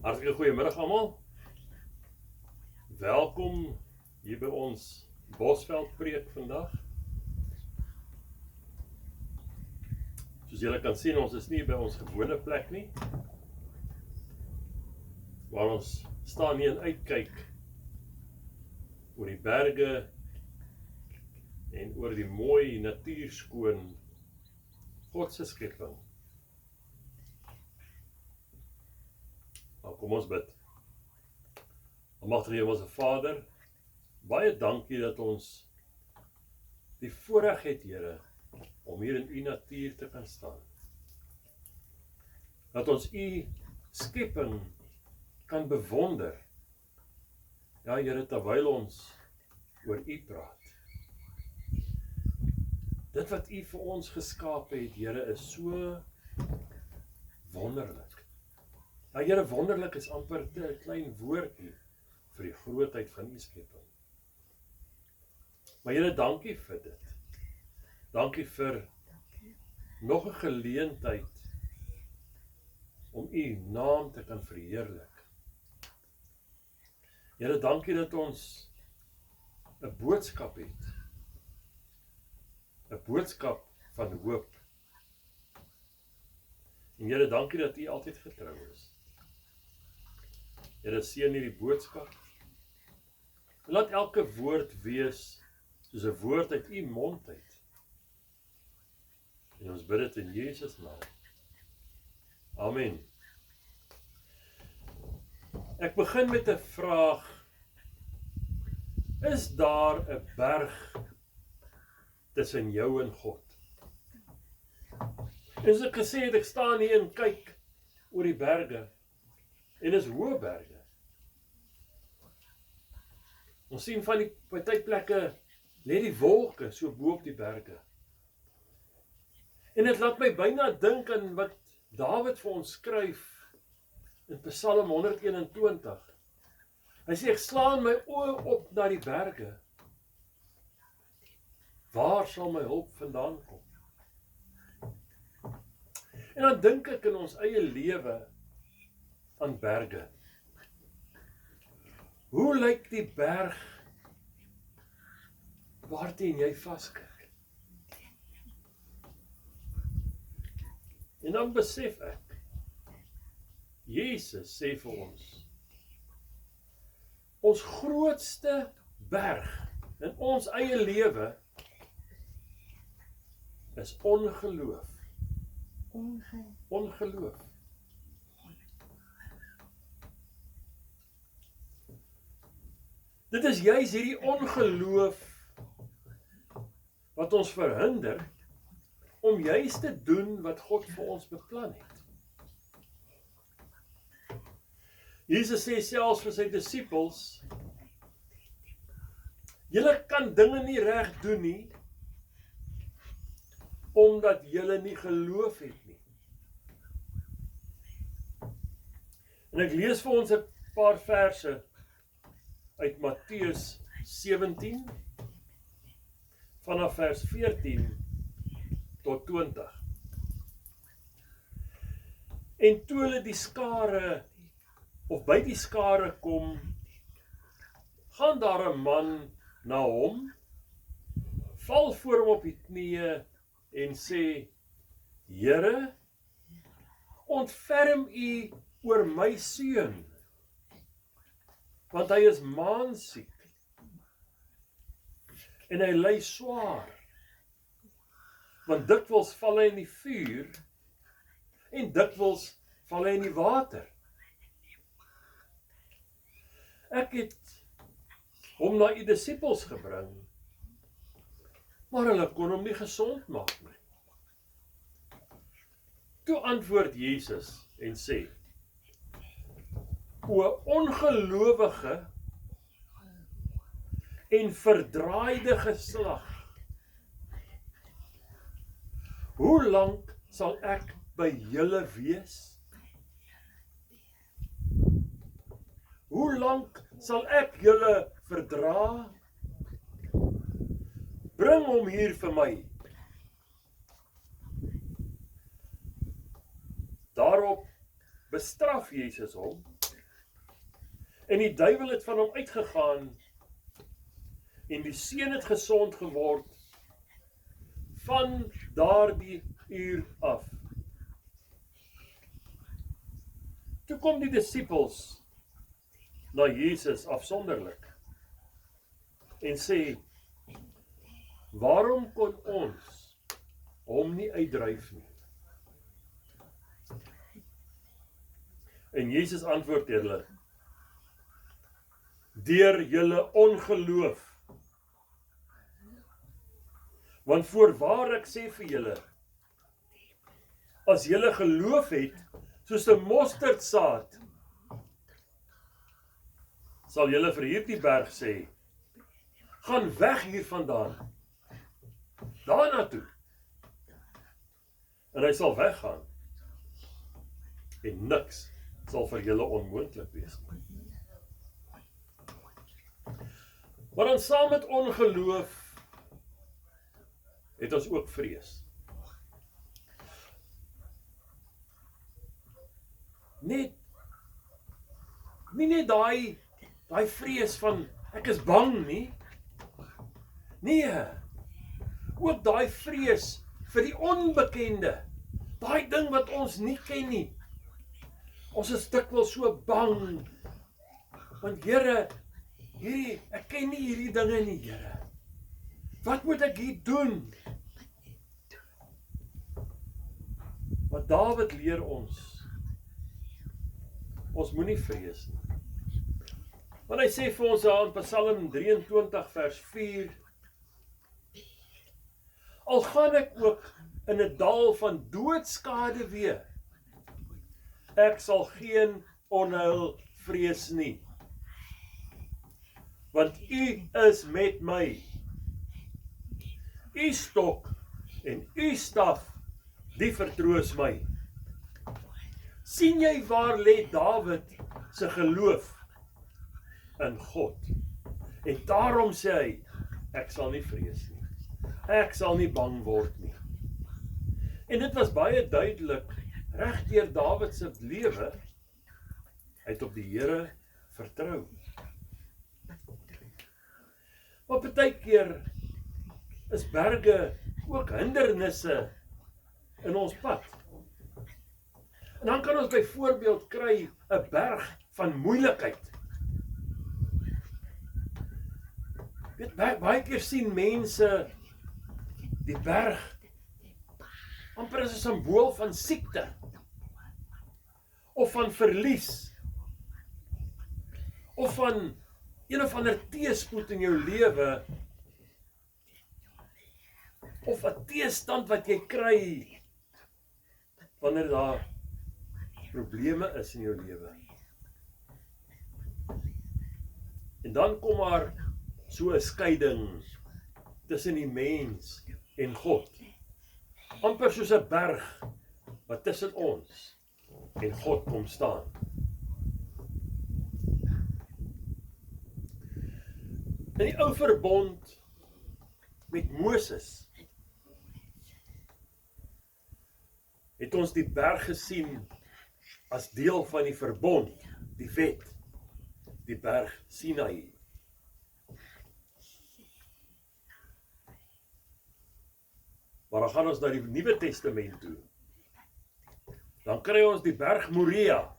Hartelijk goeiemiddag almal. Welkom hier by ons Bosveld preek vandag. Soos julle kan sien, ons is nie by ons gewone plek nie. Waar ons staan hier en uitkyk oor die berge en oor die mooi natuurskoon God se skepping. Nou kom ons bid. Almagtige Hemelse Vader, baie dankie dat ons die voorreg het, Here, om hier in U natuur te kan staan. Dat ons U skepping kan bewonder. Ja, Here, terwyl ons oor U praat. Dit wat U vir ons geskaap het, Here, is so wonderlik. Ja, Here, wonderlik is amper 'n klein woordjie vir die grootheid van U skepping. Maar Here, dankie vir dit. Dankie vir nog 'n geleentheid om U naam te kan verheerlik. Here, dankie dat ons 'n boodskap het. 'n boodskap van hoop. En Here, dankie dat U altyd getrou is. Here, seën hierdie boodskap. Laat elke woord wees soos 'n woord uit U mond uit. En ons bid dit in Jesus naam. Amen. Ek begin met 'n vraag. Is daar 'n berg tussen jou en God? En soos ek gesê het, ek staan hier en kyk oor die berge. En dis hoë berge. Ons sien van die partyplekke lê die wolke so bo op die berge. En dit laat my byna dink aan wat Dawid vir ons skryf in Psalm 121. Hy sê, ek slaan my oë op na die berge. Waar sal my hulp vandaan kom? En dan dink ek in ons eie lewe aan berge. Hoe lyk die berg waarteen jy vaskyk? En dan besef ek, Jesus sê vir ons grootste berg in ons eie lewe is ongeloof. Ongeloof. Dit is juis hierdie ongeloof wat ons verhinder om juis te doen wat God vir ons beplan het. Jesus sê selfs vir sy disippels, julle kan dinge nie reg doen nie, omdat julle nie geloof het nie. En ek lees vir ons 'n paar verse uit Matteus 17, vanaf vers 14 tot 20. En toe hulle die skare, of by die skare kom, gaan daar 'n man na hom, val voor hom op die knieë en sê, Here, ontferm U oor my seun, want hy is maansiek en hy ly swaar, want dikwels val hy in die vuur en dikwels val hy in die water. Ek het hom na U disippels gebring, maar hulle kon hom nie gesond maak nie. Toe antwoord Jesus en sê, o ongelowige en verdraaide geslag, hoe lank sal ek by julle wees? Hoe lank sal ek julle verdra? Bring hom hier vir my. Daarop bestraf Jezus hom En die duiwel het van hom uitgegaan, en die seun het gesond geword, van daardie uur af. Toe kom die disippels na Jesus afsonderlik, en sê, waarom kon ons hom nie uitdryf nie? En Jesus antwoord hulle, deur julle ongeloof. Want voorwaar ek sê vir julle, as julle geloof het, soos 'n mosterdsaad, sal julle vir hierdie berg sê, gaan weg hiervandaan, daarna toe. En hy sal weggaan, en niks sal vir julle onmoontlik wees nie. Maar dan saam met ongeloof, het ons ook vrees. Nie net daai vrees van, ek is bang nie. Nee, ook daai vrees vir die onbekende, daai ding wat ons nie ken nie. Ons is dikwels so bang, want Here, ek ken nie hierdie dinge nie, Here. Wat moet ek hier doen? Maar Dawid leer ons moenie vrees nie. Want hy sê vir ons aan Psalm 23 vers 4, al gaan ek ook in 'n dal van doodskade wees, ek sal geen onheil vrees nie. Want U is met my. U stok en U staf, die vertroos my. Sien jy waar lê Dawid se geloof in God? En daarom sê hy, ek sal nie vrees nie. Ek sal nie bang word nie. En dit was baie duidelik, reg deur Dawid se lewe, hy het op die Here vertrou. Maar partykeer is berge ook hindernisse in ons pad. En dan kan ons byvoorbeeld kry 'n berg van moeilikheid. Weet, baie keer sien mense die berg amper as 'n simbool van siekte of van verlies of van een of ander teëspoed in jou lewe of 'n teëstand wat jy kry wanneer daar probleme is in jou lewe. En dan kom maar so 'n skeiding tussen die mens en God. Amper soos 'n berg wat tussen ons en God kom staan. In die ou verbond met Moses het ons die berg gesien as deel van die verbond, die wet, die berg Sinai. Maar dan gaan ons na die Nuwe Testament toe. Dan kry ons die berg Moria.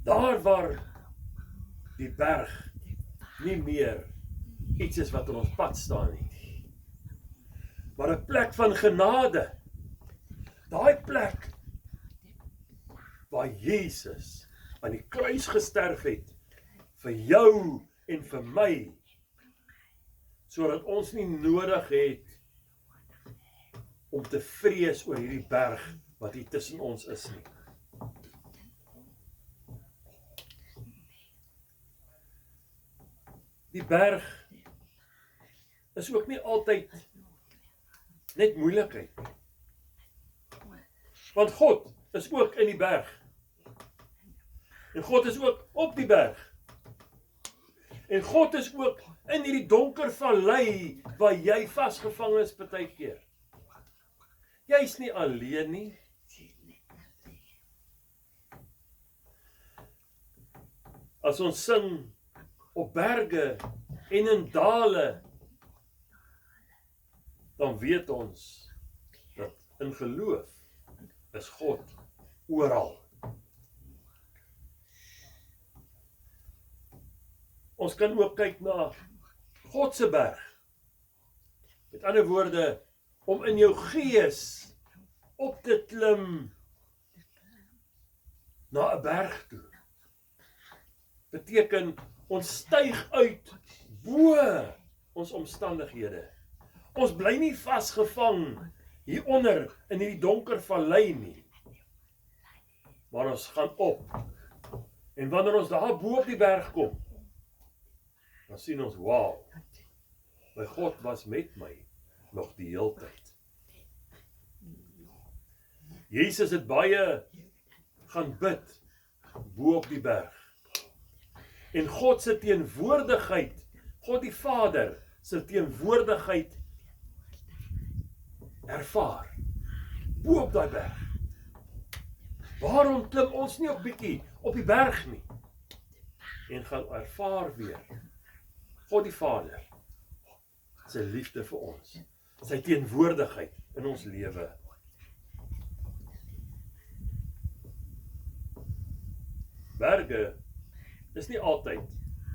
Daar waar die berg nie meer iets is wat in ons pad staan nie, maar 'n plek van genade. Daai plek waar Jesus aan die kruis gesterf het vir jou en vir my, sodat ons nie nodig het om te vrees oor hierdie berg wat hier tussen ons is nie. Die berg is ook nie altyd net moeilikheid. Want God is ook in die berg. En God is ook op die berg. En God is ook in hierdie donker vallei waar jy vasgevang is partykeer. Jy is nie alleen nie. as ons sing op berge en in dale, dan weet ons dat in geloof is God oral. Ons kan ook kyk na God se berg. Met ander woorde, om in jou gees op te klim na 'n berg toe. Beteken, ons styg uit bo ons omstandighede. Ons bly nie vasgevang hieronder in hierdie donker vallei nie. Maar ons gaan op. En wanneer ons daar bo op die berg kom, dan sien ons, wow, my God was met my nog die hele tyd. Jesus het baie gaan bid bo op die berg. En God se teenwoordigheid, God die Vader se teenwoordigheid ervaar bo op daai berg. Waarom klim ons nie op bietjie op die berg nie en gaan ervaar weer God die Vader sy liefde vir ons, sy teenwoordigheid in ons lewe. Berge is nie altyd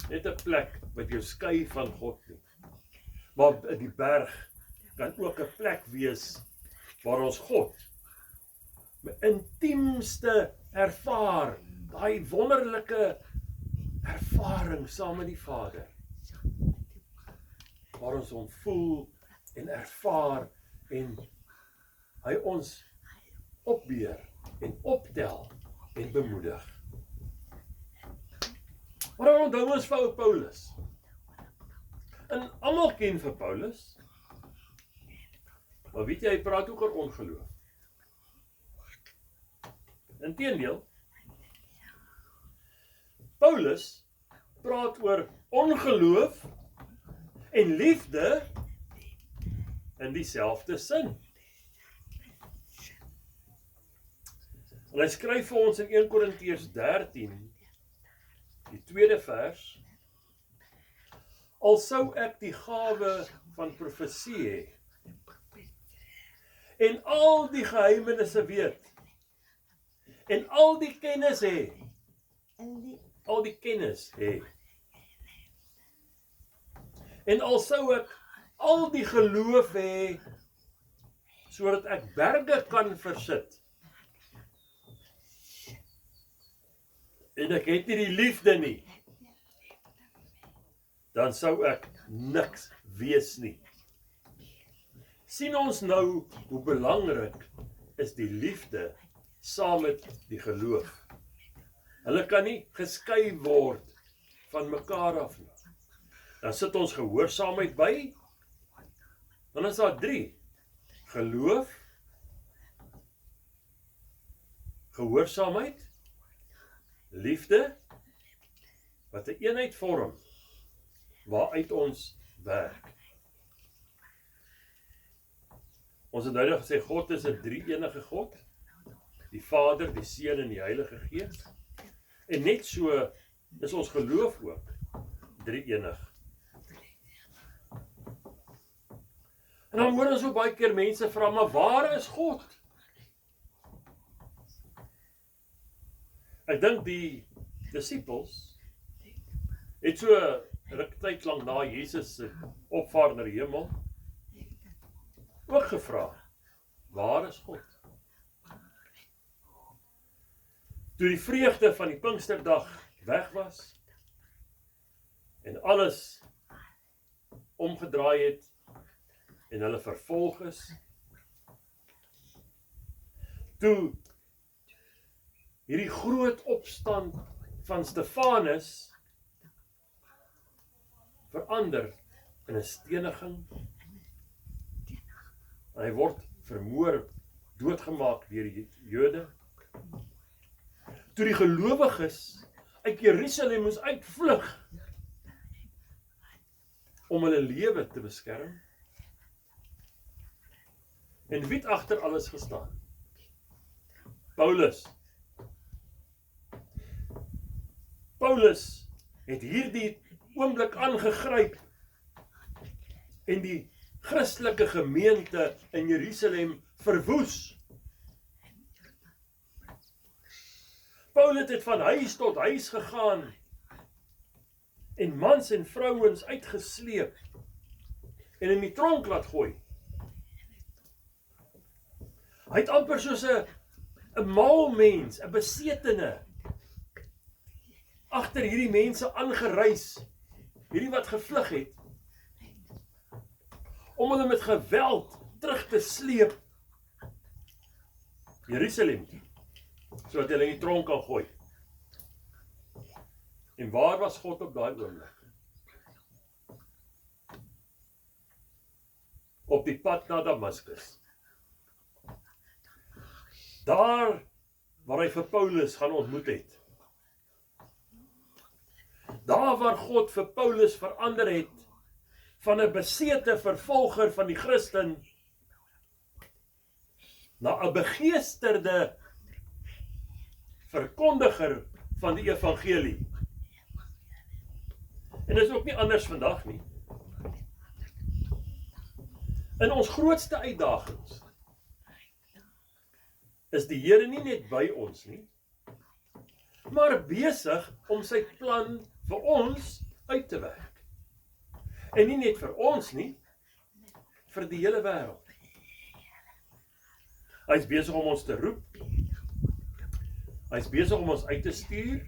net 'n plek wat jou skei van God nie. Maar die berg kan ook 'n plek wees waar ons God met intiemste ervaar, daai wonderlike ervaring saam met die Vader. Waar ons hom voel en ervaar en hy ons opbeer en optel en bemoedig. Maar onthou ons vir Paulus. En almal ken vir Paulus. Maar weet jy, hy praat ook oor ongeloof. Inteendeel, Paulus praat oor ongeloof en liefde in dieselfde sin. En hy skryf vir ons in 1 Korintiërs 13, die tweede vers, al sou ek die gawe van profesie hê, en al die geheimenisse weet, en al die kennis hê, en al sou ek al die geloof hê, sodat ek berge kan versit, en ek het nie die liefde nie, dan sou ek niks wees nie. Sien ons nou hoe belangrik is die liefde saam met die geloof. Hulle kan nie geskei word van mekaar af nie. Dan sit ons gehoorsaamheid by, dan is daar 3. Geloof, gehoorsaamheid, liefde, wat 'n eenheid vorm, waaruit ons werk. Ons het duidelik gesê, God is 'n drie-enige God, die Vader, die Seun en die Heilige Gees. En net so is ons geloof ook drie-enig. En dan hoor ons so baie keer mense vra, maar waar is God? Ek dink die disippels het so ruk tyd lank na Jesus se opvaart na die hemel ook gevra, waar is God? Toe die vreugde van die Pinksterdag weg was en alles omgedraai het en hulle vervolg is, toe hierdie groot opstand van Stefanus verander in 'n steniging, en hy word vermoor, doodgemaak deur die Jode. Toe die gelowiges uit Jerusalem moes uitvlug om hulle lewe te beskerm. En wie het agter alles gestaan? Paulus het hierdie oomblik aangegryp en die Christelike gemeente in Jerusalem verwoes. Paulus het van huis tot huis gegaan en mans en vrouens uitgesleep en in die tronk laat gooi. Hy het amper soos 'n mal mens, 'n besetene, agter hierdie mense aangereis, hierdie wat gevlug het, om hulle met geweld terug te sleep Jerusalem, sodat hulle in die tronk kan gooi. En waar was God op daai oomblik? Op die pad na Damaskus. Daar waar hy vir Paulus gaan ontmoet het. Daar waar God vir Paulus verander het van 'n besete vervolger van die Christen na 'n begeesterde verkondiger van die evangelie. En dit is ook nie anders vandag nie. In ons grootste uitdagings is die Here nie net by ons nie, maar besig om sy plan vir ons uit te werk. En nie net vir ons nie, vir die hele wêreld. Hy is besig om ons te roep. Hy is besig om ons uit te stuur.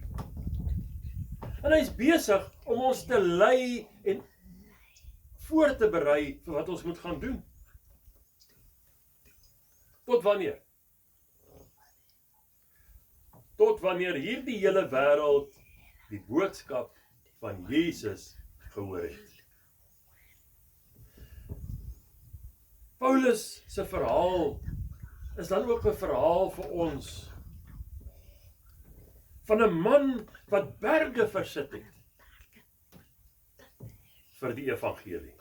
En hy is besig om ons te lei en voor te berei vir wat ons moet gaan doen. Tot wanneer? Tot wanneer hierdie hele wêreld die boodskap van Jesus gehoor het. Paulus se verhaal is dan ook 'n verhaal vir ons van 'n man wat berge versit het vir die evangelie.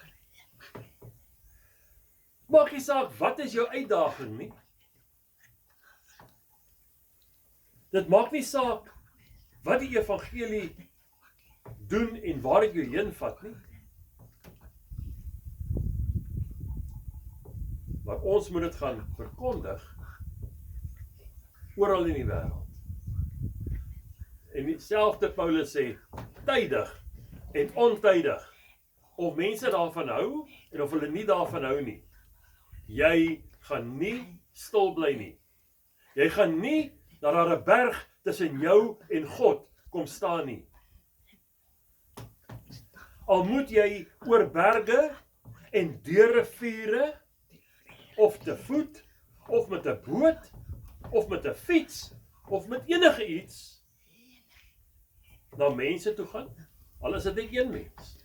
Maak nie saak wat is jou uitdaging nie. Dit maak nie saak wat die evangelie doen en waar dit jou heen vat nie. Maar ons moet dit gaan verkondig oral in die wêreld. En dieselfde Paulus sê, tydig en ontydig. Of mense daarvan hou en of hulle nie daarvan hou nie. Jy gaan nie stil bly nie. Jy gaan nie dat daar 'n berg tussen jou en God kom staan nie. Al moet jy oor berge en deur riviere, of te voet, of met 'n boot, of met 'n fiets, of met enige iets, na mense toe gaan, al is dit net een mens.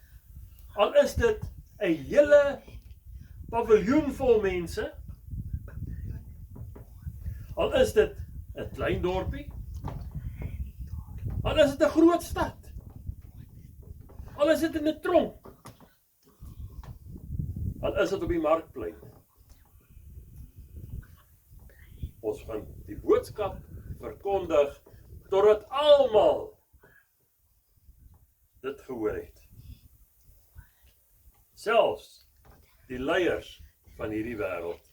Al is dit 'n hele paviljoen vol mense, al is dit 'n klein dorpie, al is dit 'n groot stad, al is dit in 'n tronk, al is dit op die markplein. Ons gaan die boodskap verkondig totdat almal dit gehoor het. Selfs die leiers van hierdie wêreld.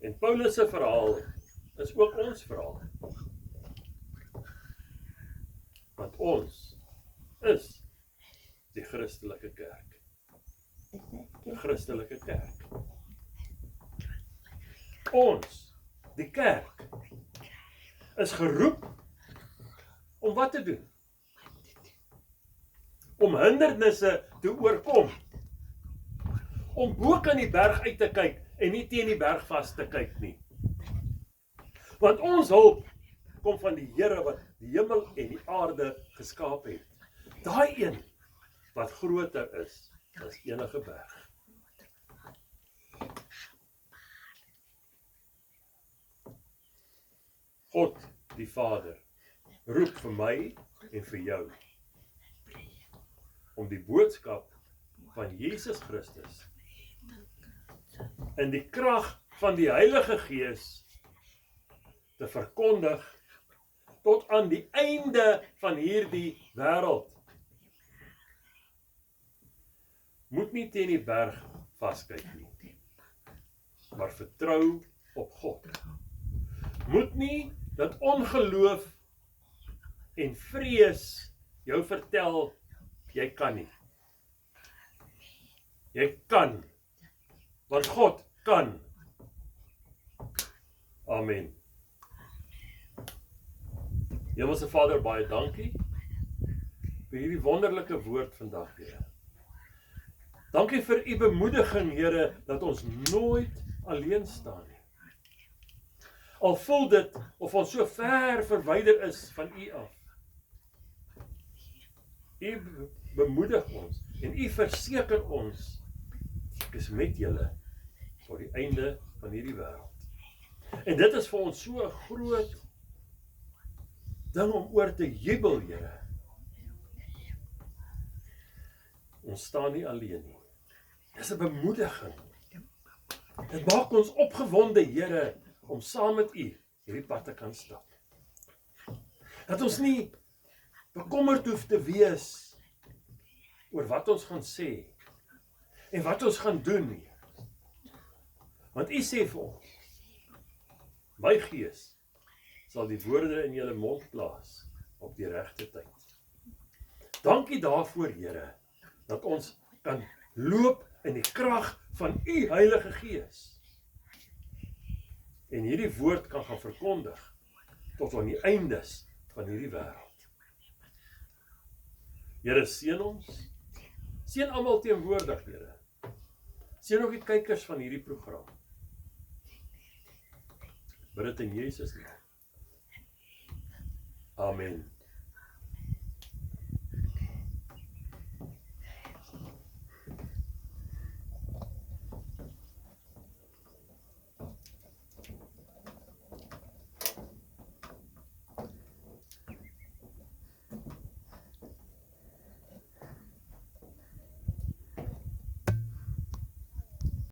En Paulus se verhaal is ook ons verhaal. Want ons is die Christelike kerk. Die Christelike kerk. Ons, die kerk, is geroep om wat te doen? Om hindernisse te oorkom. Om bo kan die berg uit te kyk en nie teen die berg vas te kyk nie. Want ons hulp kom van die Here wat die hemel en die aarde geskaap het. Daai een wat groter is as enige berg. God, die Vader, roep vir my en vir jou om die boodskap van Jesus Christus in die krag van die Heilige Gees te verkondig tot aan die einde van hierdie wêreld. Moet nie teen die berg vaskyk nie, maar vertrou op God. Moet nie dat ongeloof en vrees jou vertel, jy kan nie. Jy kan, want God kan. Amen. Hemelse Vader, baie dankie vir hierdie wonderlike woord vandag, Here. Dankie vir u bemoediging, Here, dat ons nooit alleen staan nie. Al voel dit of ons so ver verwyder is van u af. U bemoedig ons en u verseker ons, ek is met julle tot die einde van hierdie wêreld. En dit is vir ons so 'n groot ding om oor te jubel, Here. Ons staan nie alleen nie. Dis 'n bemoediging. Dit maak ons opgewonde, Here, om saam met u hierdie pad te kan stap. Dat ons nie bekommerd hoef te wees oor wat ons gaan sê en wat ons gaan doen nie. Want u sê vir ons, my gees sal die woorde in julle mond plaas op die regte tyd. Dankie daarvoor, Here, dat ons kan loop in die krag van u Heilige Gees en hierdie woord kan gaan verkondig tot aan die eindes van hierdie wêreld. Here, seën ons. Seën almal teenwoordig, Here. Seën ook die kykers van hierdie program. Bid dit in Jesus naam. Amen.